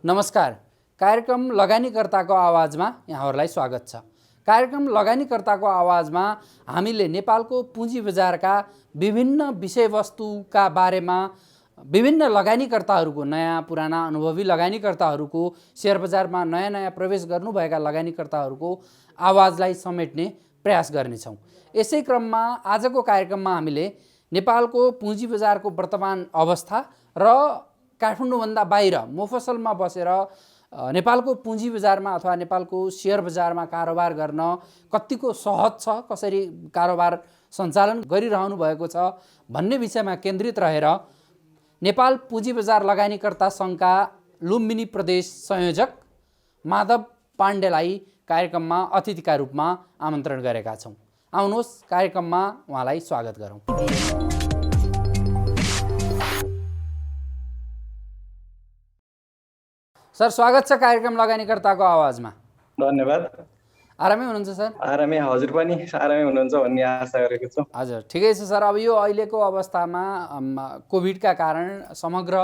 नमस्कार। कार्यक्रम लगानीकर्ताको आवाजमा यहाँहरूलाई स्वागत छ। कार्यक्रम लगानीकर्ताको आवाजमा हामीले नेपालको पुँजी बजारका विभिन्न विषयवस्तुका बारेमा विभिन्न लगानीकर्ताहरूको नयाँ पुराना अनुभवी लगानीकर्ताहरूको शेयर बजारमा नयाँ नयाँ प्रवेश गर्नुभएका लगानीकर्ताहरूको आवाजलाई समेट्ने प्रयास गर्नेछौँ। यसै क्रममा आजको कार्यक्रममा हामीले नेपालको पुँजी बजारको वर्तमान अवस्था र काठमाडौँभन्दा बाहिर मोफसलमा बसेर नेपालको पुँजी बजारमा अथवा नेपालको शेयर बजारमा कारोबार गर्न कतिको सहज छ, कसरी कारोबार सञ्चालन गरिरहनु भएको छ भन्ने विषयमा केन्द्रित रहेर नेपाल पुँजी बजार लगानीकर्ता सङ्घका लुम्बिनी प्रदेश संयोजक माधव पाण्डेलाई कार्यक्रममा अतिथिका रूपमा आमन्त्रण गरेका छौँ। आउनुहोस् कार्यक्रममा उहाँलाई स्वागत गरौँ। सर, स्वागत छ कार्यक्रम लगानीकर्ताको आवाजमा। धन्यवाद। आरामै हुनुहुन्छ सर? आरामै, हजुर पनि आरामै हुनुहुन्छ भन्ने आशा गरेको छु। हजुर, ठिकै छ सर। अब यो अहिलेको अवस्थामा कोभिडका कारण समग्र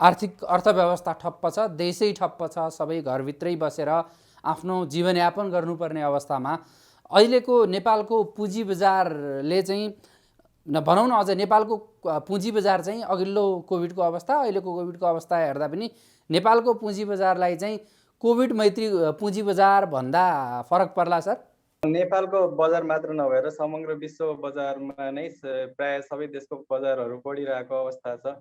आर्थिक अर्थव्यवस्था ठप्प छ, देशै ठप्प छ, सबै घरभित्रै बसेर आफ्नो जीवनयापन गर्नुपर्ने अवस्थामा अहिलेको नेपालको पुँजी बजारले चाहिँ भनौँ न, अझ नेपालको पुँजी बजार चाहिँ अघिल्लो कोभिडको अवस्था अहिलेको कोभिडको अवस्था हेर्दा पनि नेपालको पुँजी बजारलाई चाहिँ कोभिड मैत्री पुँजी बजार भन्दा फरक पर्ला सर? नेपालको बजार मात्र नभएर समग्र विश्व बजारमा नै प्राय सबै देशको बजारहरू बढिरहेको अवस्था छ।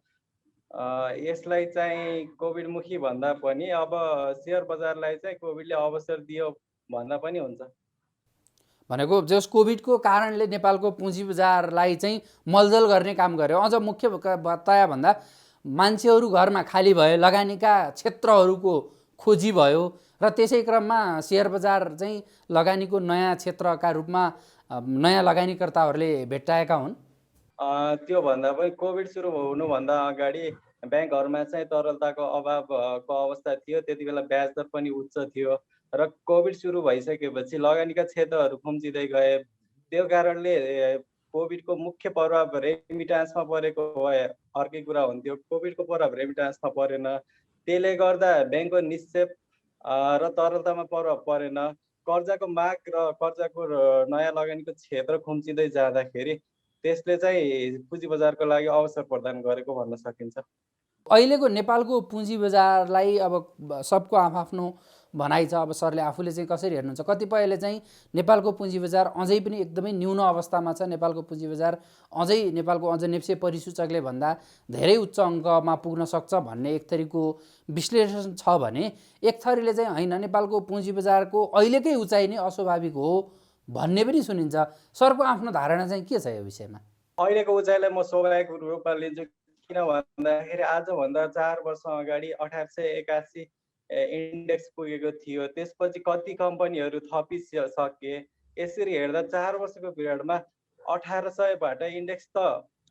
यसलाई चाहिँ कोभिडमुखी भन्दा पनि अब शेयर बजारलाई चाहिँ कोभिडले अवसर दियो भन्दा पनि हुन्छ। भनेको जस कोभिडको कारणले नेपालको पुँजी बजारलाई चाहिँ मलजल गर्ने काम गर्यो। अझ मुख्यतया भन्दा मान्छेहरू घरमा खाली भयो, लगानीका क्षेत्रहरूको खोजी भयो र त्यसै क्रममा शेयर बजार चाहिँ लगानीको नयाँ क्षेत्रका रूपमा नयाँ लगानीकर्ताहरूले भेट्टाएका हुन्। त्यो भन्दा पनि कोभिड सुरु हुनुभन्दा अगाडि ब्याङ्कहरूमा चाहिँ तरलताको अभावको अवस्था थियो। त्यति बेला ब्याज दर पनि उच्च थियो र कोभिड सुरु भइसकेपछि लगानीका क्षेत्रहरू खुम्चिँदै गए। त्यो कारणले कोभिडको मुख्य प्रभाव रेमिटान्समा परेको भए अर्कै कुरा हुन्थ्यो। कोभिडको प्रभाव रेमिटान्समा परेन, त्यसले गर्दा ब्याङ्कको निक्षेप र तरलतामा प्रभाव परेन। कर्जाको माग र कर्जाको नयाँ लगानीको क्षेत्र खुम्चिँदै जाँदाखेरि त्यसले चाहिँ पुँजी बजारको लागि अवसर प्रदान गरेको भन्न सकिन्छ। अहिलेको नेपालको पुँजी बजारलाई अब सबको आफ्नो भनाइ छ। अब सरले आफूले चाहिँ कसरी हेर्नुहुन्छ? कतिपयले चाहिँ नेपालको पुँजी बजार अझै पनि एकदमै न्यून अवस्थामा छ, नेपालको पुँजी बजार नेपालको अझ नेप्से परिसूचकले भन्दा धेरै उच्च अङ्कमा पुग्न सक्छ भन्ने एक थरीको विश्लेषण छ भने एक थरीले चाहिँ होइन, नेपालको पुँजी बजारको अहिलेकै उचाइ नै अस्वाभाविक हो भन्ने पनि सुनिन्छ। सरको आफ्नो धारणा चाहिँ के छ यो विषयमा? अहिलेको उचाइलाई म स्वाभाविक रूपमा लिन्छु। किन भन्दाखेरि आजभन्दा 4 वर्ष अगाडि 1881 इन्डेक्स पुगेको थियो। त्यसपछि कति कम्पनीहरू थपिसके। यसरी हेर्दा 4 वर्षको पिरियडमा 1800बाट इन्डेक्स त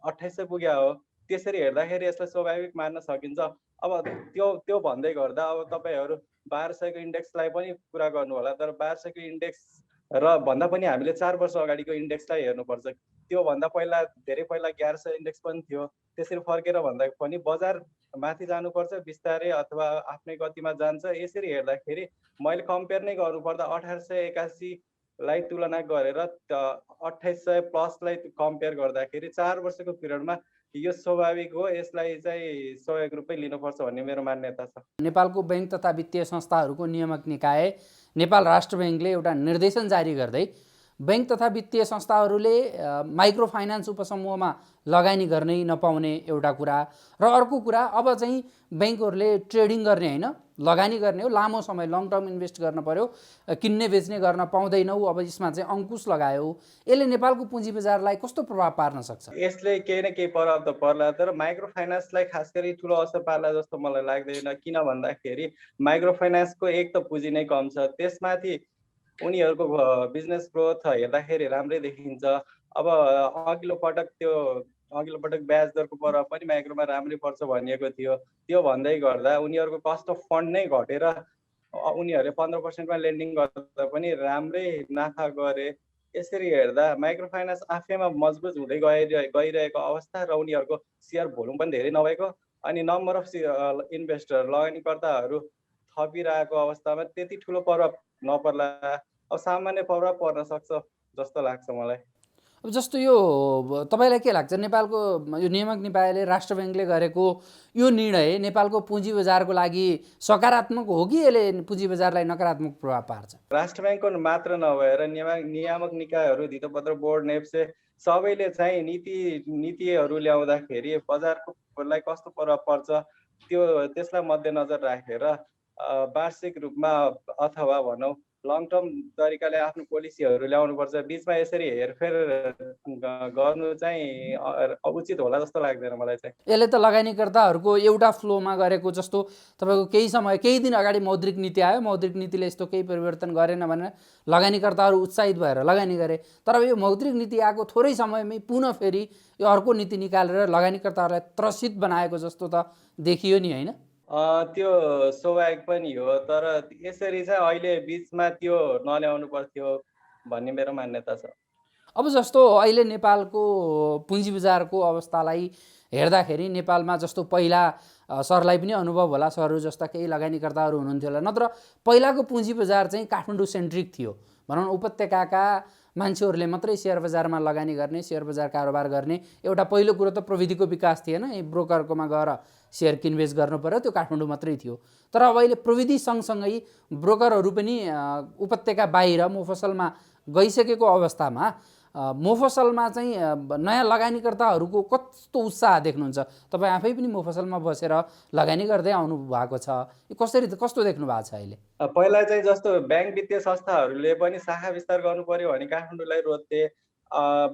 2800 पुग्या हो। त्यसरी हेर्दाखेरि यसलाई स्वाभाविक मान्न सकिन्छ। अब त्यो भन्दै गर्दा अब तपाईँहरू 1200को इन्डेक्सलाई पनि कुरा गर्नु होला, तर 1200को इन्डेक्स र भन्दा पनि हामीले 4 वर्ष अगाडिको इन्डेक्सलाई हेर्नुपर्छ। त्यो भन्दा पहिला धेरै पहिला 1100 इन्डेक्स पनि थियो। त्यसरी फर्केर भन्दा पनि बजार माथि जानुपर्छ बिस्तारै अथवा आफ्नै गतिमा जान्छ। यसरी हेर्दाखेरि मैले कम्पेयर नै गर्नुपर्दा 1881 लाई तुलना गरेर 2800 प्लसलाई कम्पेयर गर्दाखेरि 4 वर्षको पिरियडमा यो स्वाभाविक हो। यसलाई चाहिँ स्वाभाविक रूपमै लिनुपर्छ भन्ने मेरो मान्यता छ। नेपालको बैंक तथा वित्तीय संस्थाहरूको नियामक निकाय नेपाल राष्ट्र बैंकले एउटा निर्देशन जारी गर्दै बैंक तथा वित्तीय संस्थाहरूले माइक्रो फाइनान्स उपसमूहमा लगानी गर्नै नपाउने एउटा कुरा र अर्को कुरा अब चाहिँ बैंकहरूले ट्रेडिङ गर्ने होइन, लगानी गर्ने हो, लामो समय लङ टर्म इन्भेस्ट गर्न पर्यो, किन्ने बेच्ने गर्न पाउँदैनौ, अब यसमा चाहिँ अङ्कुश लगायो। यसले नेपालको पुँजी बजारलाई कस्तो प्रभाव पार्न सक्छ? यसले केही न केही प्रभाव त पर्ला, तर माइक्रो फाइनान्सलाई खास गरी ठुलो असर पार्ला जस्तो मलाई लाग्दैन। किन भन्दाखेरि माइक्रो फाइनान्सको एक त पुँजी नै कम छ, त्यसमाथि उनीहरूको बिजनेस ग्रोथ हेर्दाखेरि राम्रै देखिन्छ। अब अघिल्लो पटक ब्याज दरको प्रभाव पनि माइक्रोमा राम्रै पर्छ भनिएको थियो। त्यो भन्दै गर्दा उनीहरूको कस्ट अफ फन्ड नै घटेर उनीहरूले 15%मा लेन्डिङ गर्दा पनि राम्रै नाफा गरे। यसरी हेर्दा माइक्रो फाइनान्स आफैमा मजबुत हुँदै गइरहेको अवस्था र उनीहरूको सेयर भोल्युम पनि धेरै नभएको अनि नम्बर अफ इन्भेस्टर लगानीकर्ताहरू थपिरहेको अवस्थामा त्यति ठुलो प्रभाव नपर्ला, अब सामान्य प्रभाव पर्न सक्छ जस्तो लाग्छ मलाई। अब जस्तो यो तपाईँलाई के लाग्छ, नेपालको यो नियामक निकायले राष्ट्र ब्याङ्कले गरेको यो निर्णय नेपालको पुँजी बजारको लागि सकारात्मक हो कि यसले पुँजी बजारलाई नकारात्मक प्रभाव पार्छ? राष्ट्र ब्याङ्कको मात्र नभएर नियामक निकायहरू, धितोपत्र बोर्ड, नेप्से सबैले चाहिँ नीतिहरू ल्याउँदाखेरि बजारकोलाई कस्तो प्रभाव पर्छ त्यसलाई मध्यनजर राखेर वार्षिक रूपमा अथवा भनौँ लङ टर्म तरिकाले आफ्नो पोलिसीहरू ल्याउनुपर्छ। बिचमा यसरी हेरफेर गर्नु चाहिँ उचित होला जस्तो लाग्दैन मलाई चाहिँ। यसले त लगानीकर्ताहरूको एउटा फ्लोमा गरेको जस्तो, तपाईँको केही दिन अगाडि मौद्रिक नीति आयो, मौद्रिक नीतिले यस्तो केही परिवर्तन गरेन भनेर लगानीकर्ताहरू उत्साहित भएर लगानी गरे। तर यो मौद्रिक नीति आएको थोरै समयमै पुनः फेरि यो अर्को नीति निकालेर लगानीकर्ताहरूलाई त्रसित बनाएको जस्तो त देखियो नि, होइन? त्यो स्वाभाविक पनि हो, तर यसरी चाहिँ अहिले बिचमा त्यो नल्याउनु पर्थ्यो भन्ने मेरो मान्यता छ। अब जस्तो अहिले नेपालको पुँजी बजारको अवस्थालाई हेर्दाखेरि नेपालमा जस्तो पहिला सरलाई पनि अनुभव होला, सरहरू जस्ता केही लगानीकर्ताहरू हुनुहुन्थ्यो होला, नत्र पहिलाको पुँजी बजार चाहिँ काठमाडौँ सेन्ट्रिक थियो भनौँ। उपत्यकाका मान्छेहरूले मात्रै सेयर बजारमा लगानी गर्ने, सेयर बजार कारोबार गर्ने। एउटा पहिलो कुरो त प्रविधिको विकास थिएन, ब्रोकरकोमा गएर सेयर किनबेच गर्नु पर्यो, त्यो काठमाडौँ मात्रै थियो। तर अब अहिले प्रविधि सँगसँगै ब्रोकरहरू पनि उपत्यका बाहिर मोफसलमा गइसकेको अवस्थामा मोफसलमा चाहिँ नयाँ लगानीकर्ताहरूको कस्तो उत्साह देख्नुहुन्छ? तपाईँ आफै पनि मोफसलमा बसेर लगानी गर्दै आउनु भएको छ, कस्तो देख्नु भएको छ अहिले? पहिला चाहिँ जस्तो ब्याङ्क वित्तीय संस्थाहरूले पनि शाखा विस्तार गर्नु पर्यो भने काठमाडौँलाई रोज्थे,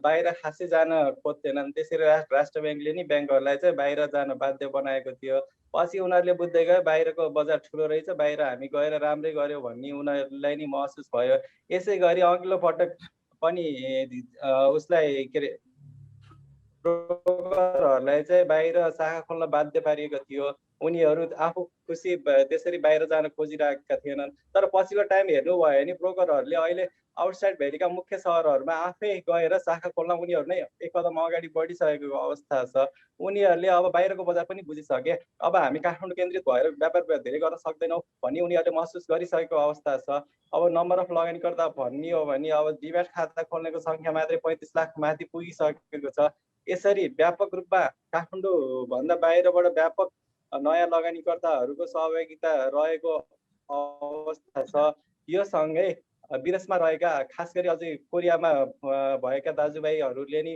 बाहिर खासै जान खोज्थेनन्। त्यसरी राष्ट्र ब्याङ्कले नि ब्याङ्कहरूलाई चाहिँ बाहिर जान बाध्य बनाएको थियो। पछि उनीहरूले बुझ्दै गयो बाहिरको बजार ठुलो रहेछ, बाहिर हामी गएर राम्रै गऱ्यौँ भन्ने उनीहरूलाई नि महसुस भयो। यसै गरी अघिल्लो पटक पनि उसलाई के अरे ब्रोकरहरूलाई चाहिँ बाहिर शाखा खोल्न बाध्य पारिएको थियो। उनीहरू आफू खुसी त्यसरी बाहिर जान खोजिरहेका थिएनन्। तर पछिल्लो टाइम हेर्नुभयो भने ब्रोकरहरूले अहिले आउटसाइड भेरीका मुख्य सहरहरूमा आफै गएर शाखा खोल्न उनीहरू नै एक कदम अगाडि बढिसकेको अवस्था छ। उनीहरूले अब बाहिरको बजार पनि बुझिसके, अब हामी काठमाडौँ केन्द्रित भएर व्यापार धेरै गर्न सक्दैनौँ भन्ने उनीहरूले महसुस गरिसकेको अवस्था छ। अब नम्बर अफ लगानीकर्ता भन्ने हो भने अब डिम्याट खाता खोल्नेको सङ्ख्या मात्रै 35 लाख माथि पुगिसकेको छ। यसरी व्यापक रूपमा काठमाडौँ भन्दा बाहिरबाट व्यापक नयाँ लगानीकर्ताहरूको सहभागिता रहेको अवस्था छ। यो सँगै विदेशमा रहेका खास गरी अझै कोरियामा भएका दाजुभाइहरूले नि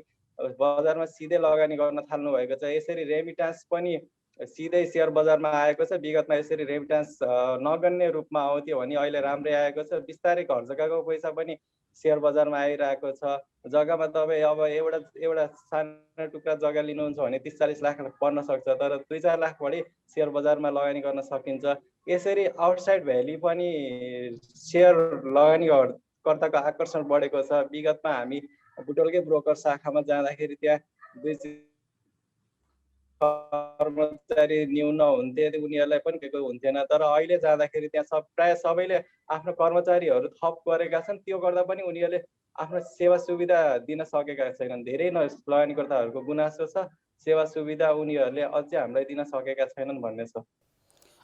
बजारमा सिधै लगानी गर्न थाल्नु भएको छ। यसरी रेमिटान्स पनि सिधै सेयर बजारमा आएको छ। विगतमा यसरी रेमिटान्स नगन्य रूपमा आउँथ्यो भने अहिले राम्रै आएको छ। बिस्तारै घर जग्गाको पैसा पनि सेयर बजारमा आइरहेको छ। जग्गामा तपाईँ अब एउटा सानो टुक्रा जग्गा लिनुहुन्छ भने 30-40 लाख पर्न सक्छ, तर 2-4 लाख बढी सेयर बजारमा लगानी गर्न सकिन्छ। यसरी आउटसाइड भ्याली पनि सेयर लगानीकर्ताको आकर्षण बढेको छ। विगतमा हामी बुटोलकै ब्रोकर शाखामा जाँदाखेरि त्यहाँ 2 कर्मचारी न्यून हुन्थे, उनीहरूलाई पनि केही हुन्थेन। तर अहिले जाँदाखेरि त्यहाँ प्रायः सबैले आफ्नो कर्मचारीहरू थप गरेका छन्। त्यो गर्दा पनि उनीहरूले आफ्नो सेवा सुविधा दिन सकेका छैनन्। धेरै लगानीकर्ताहरूको गुनासो छ, सेवा सुविधा उनीहरूले अझै हामीलाई दिन सकेका छैनन् भन्ने छ।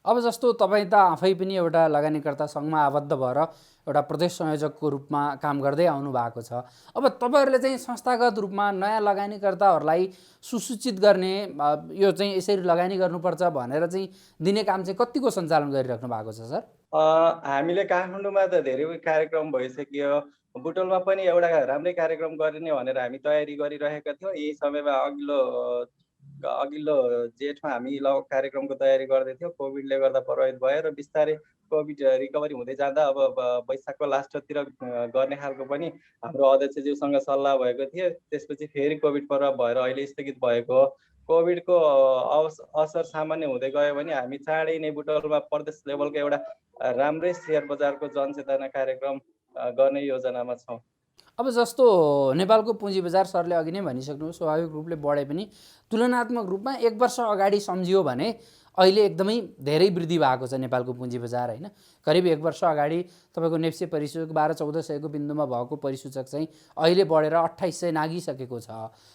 अब जस्तो तपाईँ त आफै पनि एउटा लगानीकर्ता सङ्घमा आबद्ध भएर एउटा प्रदेश संयोजकको रूपमा काम गर्दै आउनु भएको छ। अब तपाईँहरूले चाहिँ संस्थागत रूपमा नयाँ लगानीकर्ताहरूलाई सुसूचित गर्ने, यो चाहिँ यसरी लगानी गर्नुपर्छ भनेर चाहिँ दिने काम चाहिँ कतिको सञ्चालन गरिराख्नु भएको छ सर? हामीले काठमाडौँमा त धेरै कार्यक्रम भइसक्यो। बुटोलमा पनि एउटा राम्रै कार्यक्रम गरिने भनेर हामी तयारी गरिरहेका थियौँ। यही समयमा अघिल्लो जेठमा हामी कार्यक्रमको तयारी गर्दै थियौँ। कोभिडले गर्दा प्रभावित भयो र बिस्तारै कोभिड रिकभरी हुँदै जाँदा अब वैशाखको लास्टतिर गर्ने खालको पनि हाम्रो अध्यक्षज्यूसँग सल्लाह भएको थियो। त्यसपछि फेरि कोभिड प्रभाव भएर अहिले स्थगित भएको हो। कोभिडको असर सामान्य हुँदै गयो भने हामी चाँडै नै बुटोलमा प्रदेश लेभलको एउटा राम्रै सेयर बजारको जनचेतना कार्यक्रम गर्ने योजनामा छौँ। अब जस्तो नेपालको पुँजी बजार सरले अघि नै भनिसक्नु स्वाभाविक रूपले बढे पनि तुलनात्मक रूपमा 1 वर्ष अगाडि सम्झियो भने अहिले एकदमै धेरै वृद्धि भएको छ नेपालको पुँजी बजार होइन। करिब 1 वर्ष अगाडि तपाईँको नेप्से परिसूचक 12-1400 को बिन्दुमा भएको परिसूचक चाहिँ अहिले बढेर 2800 नागिसकेको छ।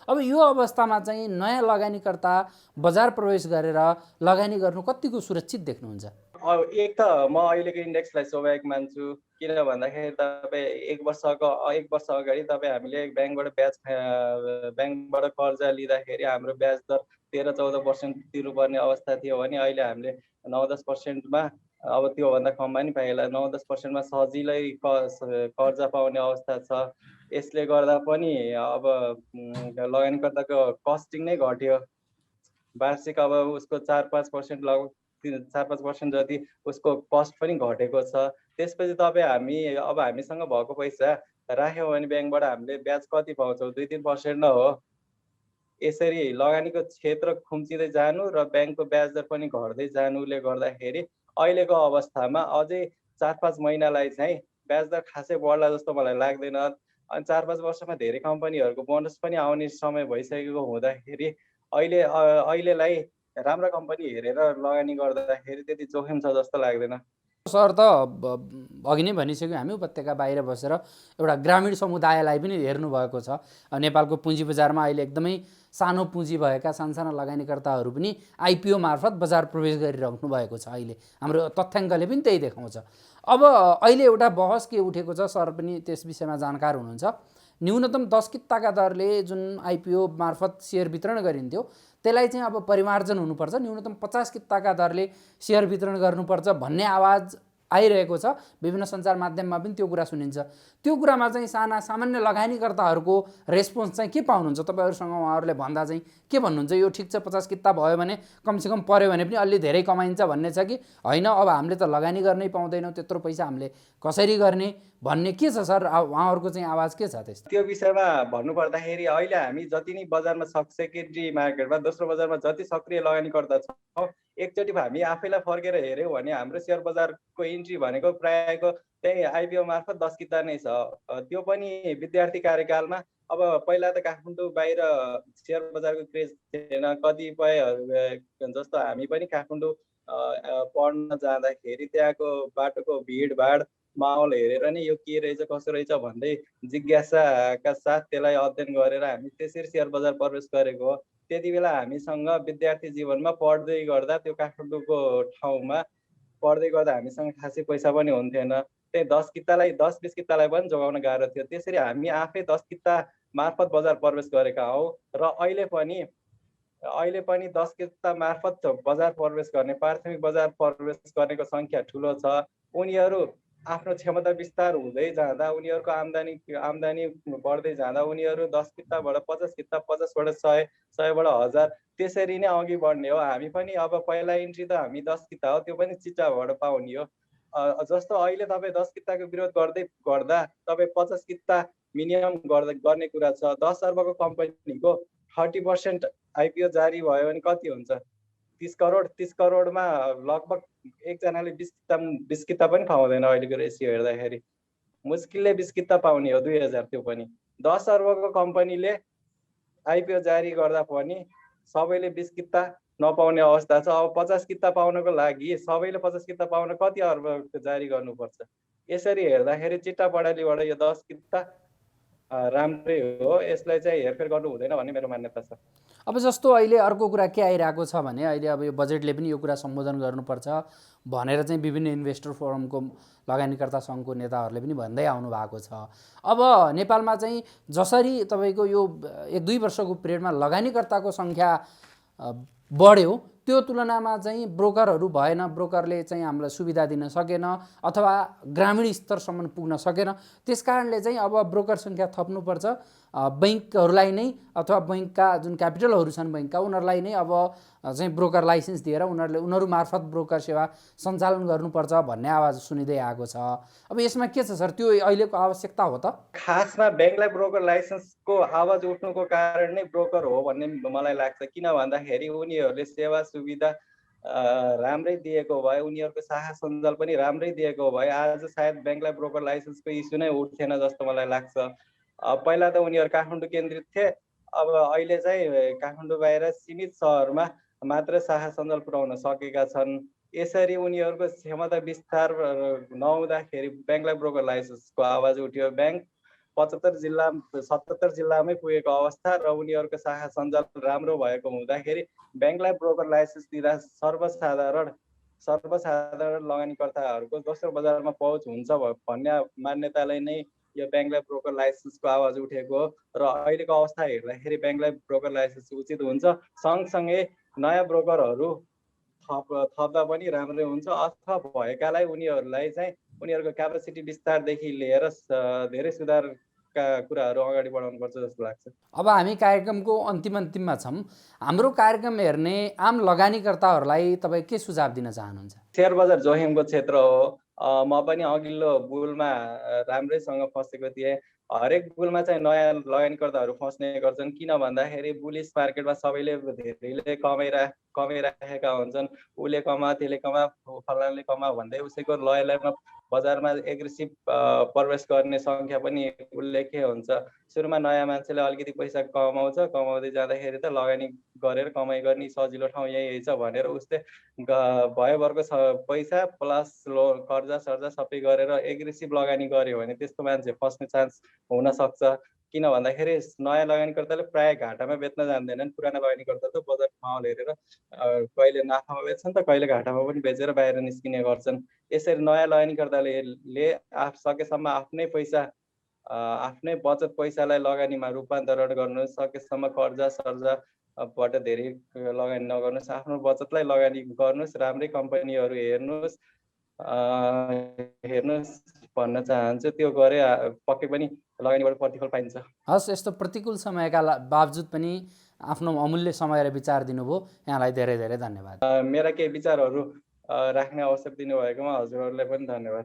अब यो अवस्थामा चाहिँ नयाँ लगानीकर्ता बजार प्रवेश गरेर लगानी गर्नु कतिको सुरक्षित देख्नुहुन्छ? एक त म अहिलेको इन्डेक्सलाई स्वाभाविक मान्छु। किन भन्दाखेरि तपाईँ 1 वर्ष अगाडि तपाईँ हामीले ब्याङ्कबाट कर्जा लिँदाखेरि हाम्रो ब्याज दर 13-14% तिर्नुपर्ने अवस्था थियो भने अहिले हामीले 9-10%मा, अब त्योभन्दा कममा नि पाइएला, 9-10%मा सजिलै कर्जा पाउने अवस्था छ। यसले गर्दा पनि अब लगानीकर्ताको कस्टिङ नै घट्यो। वार्षिक अब उसको 4-5% लगभग 4-5% जति उसको कस्ट पनि घटेको छ। त्यसपछि अब हामीसँग भएको पैसा राख्यौँ भने ब्याङ्कबाट हामीले ब्याज कति पाउँछौँ? 2-3% न हो। यसरी लगानीको क्षेत्र खुम्चिँदै जानु र ब्याङ्कको ब्याज दर पनि घट्दै जानुले गर्दाखेरि अहिलेको अवस्थामा अझै 4-5 महिनालाई चाहिँ ब्याज दर खासै बढ्ला जस्तो मलाई लाग्दैन। अनि 4-5 वर्षमा धेरै कम्पनीहरूको बोनस पनि आउने समय भइसकेको हुँदाखेरि अहिलेलाई राम्रा कम्पनी हेरेर लगानी गर्दाखेरि त्यति जोखिम छ जस्तो लाग्दैन। सर त अघि नै भनिसक्यो, हामी उपत्यका बाहिर बसेर एउटा ग्रामीण समुदायलाई पनि हेर्नुभएको छ। नेपालको पुँजी बजारमा अहिले एकदमै सानो पुँजी भएका सानसाना लगानीकर्ताहरू पनि आइपिओ मार्फत बजार प्रवेश गरिराख्नु भएको छ। अहिले हाम्रो तथ्याङ्कले पनि त्यही देखाउँछ। अब अहिले एउटा बहस के उठेको छ, सर पनि त्यस विषयमा जानकार हुनुहुन्छ। न्यूनतम 10 किताका दरले जुन आइपिओ मार्फत सेयर वितरण गरिन्थ्यो त्यसलाई चाहिँ अब परिमार्जन हुनुपर्छ, न्यूनतम 50 किताका दरले सेयर वितरण गर्नुपर्छ भन्ने आवाज आइरहेको छ। विभिन्न सञ्चार माध्यममा पनि त्यो कुरा सुनिन्छ। त्यो कुरामा चाहिँ सामान्य लगानीकर्ताहरूको रेस्पोन्स चाहिँ के पाउनुहुन्छ? तपाईँहरूसँग उहाँहरूले भन्दा चाहिँ के भन्नुहुन्छ? यो ठिक छ, 50 किता भयो भने कमसेकम पर्यो भने पनि अलि धेरै कमाइन्छ भन्ने छ कि होइन अब हामीले त लगानी गर्नै पाउँदैनौँ, त्यत्रो पैसा हामीले कसरी गर्ने भन्ने के छ सर? उहाँहरूको चाहिँ आवाज के छ त्यस्तो? त्यो विषयमा भन्नुपर्दाखेरि अहिले हामी जति नै बजारमा सेकेन्डरी मार्केटमा, दोस्रो बजारमा जति सक्रिय लगानीकर्ता छौँ, एकचोटि हामी आफैलाई फर्केर हेऱ्यौँ भने हाम्रो सेयर बजारको इन्ट्री भनेको प्रायःको त्यही आइपिओ मार्फत 10 किता नै छ। त्यो पनि विद्यार्थी कार्यकालमा। अब पहिला त काठमाडौँ बाहिर सेयर बजारको क्रेज थिएन। कतिपय जस्तो हामी पनि काठमाडौँ पढ्न जाँदाखेरि त्यहाँको बाटोको भिडभाड माहौल हेरेर नै यो के रहेछ कसो रहेछ भन्दै जिज्ञासाका साथ त्यसलाई अध्ययन गरेर हामी त्यसरी सेयर बजार प्रवेश गरेको हो। त्यति बेला हामीसँग विद्यार्थी जीवनमा पढ्दै गर्दा त्यो काठमाडौँको ठाउँमा पढ्दै गर्दा हामीसँग खासै पैसा पनि हुन्थेन। त्यही 10-20 कितालाई पनि जोगाउन गाह्रो थियो। त्यसरी हामी आफै 10 किता मार्फत बजार प्रवेश गरेका हौँ र अहिले पनि 10 किता मार्फत बजार प्रवेश गर्ने, प्राथमिक बजार प्रवेश गर्नेको सङ्ख्या ठुलो छ। उनीहरू आफ्नो क्षमता विस्तार हुँदै जाँदा, उनीहरूको आम्दानी बढ्दै जाँदा उनीहरू 10 किताबाट 50 किता, 50बाट 100, 100बाट 1000 त्यसरी नै अघि बढ्ने हो। हामी पनि अब पहिला इन्ट्री त हामी 10 किता हो, त्यो पनि चिच्चाबाट पाउने हो। जस्तो अहिले तपाईँ 10 किताको विरोध गर्दा तपाईँ 50 किता मिनिमम गर्ने कुरा छ। 10 अर्बको कम्पनीको 30% आइपिओ जारी भयो भने कति हुन्छ? 30 करोडमा लगभग एकजनाले 20 किता पनि पाउँदैन। अहिलेको रेसियो हेर्दाखेरि मुस्किलले 20 किता पाउने हो, 2000 त्यो पनि। 10 अर्बको कम्पनीले आइपिओ जारी गर्दा पनि सबैले 20 किता नपाउने अवस्था छ। अब 50 किता पाउनको लागि सबैले 50 किता पाउन कति अर्ब जारी गर्नुपर्छ? यसरी हेर्दाखेरि चिट्टा पडालीबाट यो 10 किता राम्रै हो। यसलाई चाहिँ हेरफेर गर्नु हुँदैन भन्ने मेरो मान्यता छ। अब जस्तो अहिले अर्को कुरा के आइरहेको छ भने अहिले अब यो बजेटले पनि यो कुरा सम्बोधन गर्नुपर्छ भनेर चाहिँ विभिन्न इन्भेस्टर फोरमको लगानीकर्ता सङ्घको नेताहरूले पनि भन्दै आउनु भएको छ। अब नेपालमा चाहिँ जसरी तपाईँको यो 1-2 वर्षको पिरियडमा लगानीकर्ताको सङ्ख्या बढ्यो त्यो तुलनामा चाहिँ ब्रोकरहरू भएन, ब्रोकरले चाहिँ हामीलाई सुविधा दिन सकेन अथवा ग्रामीण स्तरसम्म पुग्न सकेन। त्यस कारणले चाहिँ अब ब्रोकर सङ्ख्या थप्नुपर्छ। बैङ्कहरूलाई नै अथवा बैङ्कका जुन क्यापिटलहरू छन् बैङ्कका उनीहरूलाई नै अब चाहिँ ब्रोकर लाइसेन्स दिएर उनीहरू मार्फत ब्रोकर सेवा सञ्चालन गर्नुपर्छ भन्ने आवाज सुनिँदै आएको छ। अब यसमा के छ सर, त्यो अहिलेको आवश्यकता हो त? खासमा ब्याङ्कलाई ब्रोकर लाइसेन्सको आवाज उठ्नुको कारण नै ब्रोकर हो भन्ने मलाई लाग्छ। किन भन्दाखेरि उनीहरूले सेवा सुविधा राम्रै दिएको भए, उनीहरूको शाखा सञ्जाल पनि राम्रै दिएको भए आज सायद ब्याङ्कलाई ब्रोकर लाइसेन्सको इस्यु नै उठ्थेन जस्तो मलाई लाग्छ। पहिला त उनीहरू काठमाडौँ केन्द्रित थिए, अब अहिले चाहिँ काठमाडौँ बाहिर सीमित सहरमा मात्र शाखा सञ्जाल पुर्याउन सकेका छन्। यसरी उनीहरूको क्षमता विस्तार नहुँदाखेरि ब्याङ्कलाई ब्रोकर लाइसेन्सको आवाज उठ्यो। ब्याङ्क 77 जिल्लामै पुगेको अवस्था र उनीहरूको शाखा सञ्जाल राम्रो भएको हुँदाखेरि ब्याङ्कलाई ब्रोकर लाइसेन्स दिँदा सर्वसाधारण लगानीकर्ताहरूको दोस्रो बजारमा पहुँच हुन्छ भन्ने मान्यतालाई नै यो ब्याङ्कलाई ब्रोकर लाइसेन्सको आवाज उठेको हो र अहिलेको अवस्था हेर्दाखेरि ब्याङ्कलाई ब्रोकर लाइसेन्स उचित हुन्छ। सँगसँगै नयाँ ब्रोकरहरू थप्दा पनि राम्रै हुन्छ अथवा भएकालाई उनीहरूलाई चाहिँ उनीहरूको क्यापासिटी विस्तारदेखि लिएर धेरै सुधारका कुराहरू अगाडि बढाउनुपर्छ जस्तो लाग्छ। अब हामी कार्यक्रमको अन्तिममा छौँ। हाम्रो कार्यक्रम हेर्ने आम लगानीकर्ताहरूलाई तपाईँ के सुझाव दिन चाहनुहुन्छ? सेयर बजार जोखिमको क्षेत्र हो। म पनि अघिल्लो बुलमा राम्रैसँग फसेको थिएँ। हरेक बुलमा चाहिँ नयाँ लगानीकर्ताहरू फस्ने गर्छन्। किन भन्दाखेरि बुलिस मार्केटमा सबैले धेरैले कमाइराखेका हुन्छन्। उसले कमा, त्यसले कमा, फलानाले कमा भन्दै उसैको लयमा बजारमा एग्रेसिभ प्रवेश गर्ने सङ्ख्या पनि उल्लेख्य हुन्छ। सुरुमा नयाँ मान्छेले अलिकति पैसा कमाउँदै जाँदाखेरि त लगानी गरेर कमाइ गर्ने सजिलो ठाउँ यही छ भनेर उसले भयोभरको पैसा प्लस कर्जा सर्जा सबै गरेर एग्रेसिभ लगानी गर्यो भने त्यस्तो मान्छे फस्ने चान्स हुनसक्छ। किन भन्दाखेरि नयाँ लगानीकर्ताले प्रायः घाटामा बेच्न जान्दैनन्। पुरानो लगानीकर्ता त बजारको माहौल हेरेर कहिले नाफामा बेच्छन् त कहिले घाटामा पनि बेचेर बाहिर निस्किने गर्छन्। यसरी नयाँ लगानीकर्ताले सकेसम्म आफ्नै बचत पैसालाई लगानीमा रूपान्तरण गर्नुहोस्। सकेसम्म कर्जा सर्जाबाट धेरै लगानी नगर्नुहोस्। आफ्नो बचतलाई लगानी गर्नुहोस्। राम्रै कम्पनीहरू हेर्नुहोस् भन्न चाहन्छु। त्यो गरे पक्कै पनि लगानीबाट प्रतिफल पाइन्छ। हस्, यस्तो प्रतिकूल समयका बावजुद पनि आफ्नो अमूल्य समय र विचार दिनुभयो। यहाँलाई धेरै धेरै धन्यवाद। मेरा केही विचारहरू राख्ने अवसर दिनुभएकोमा हजुरहरूलाई पनि धन्यवाद।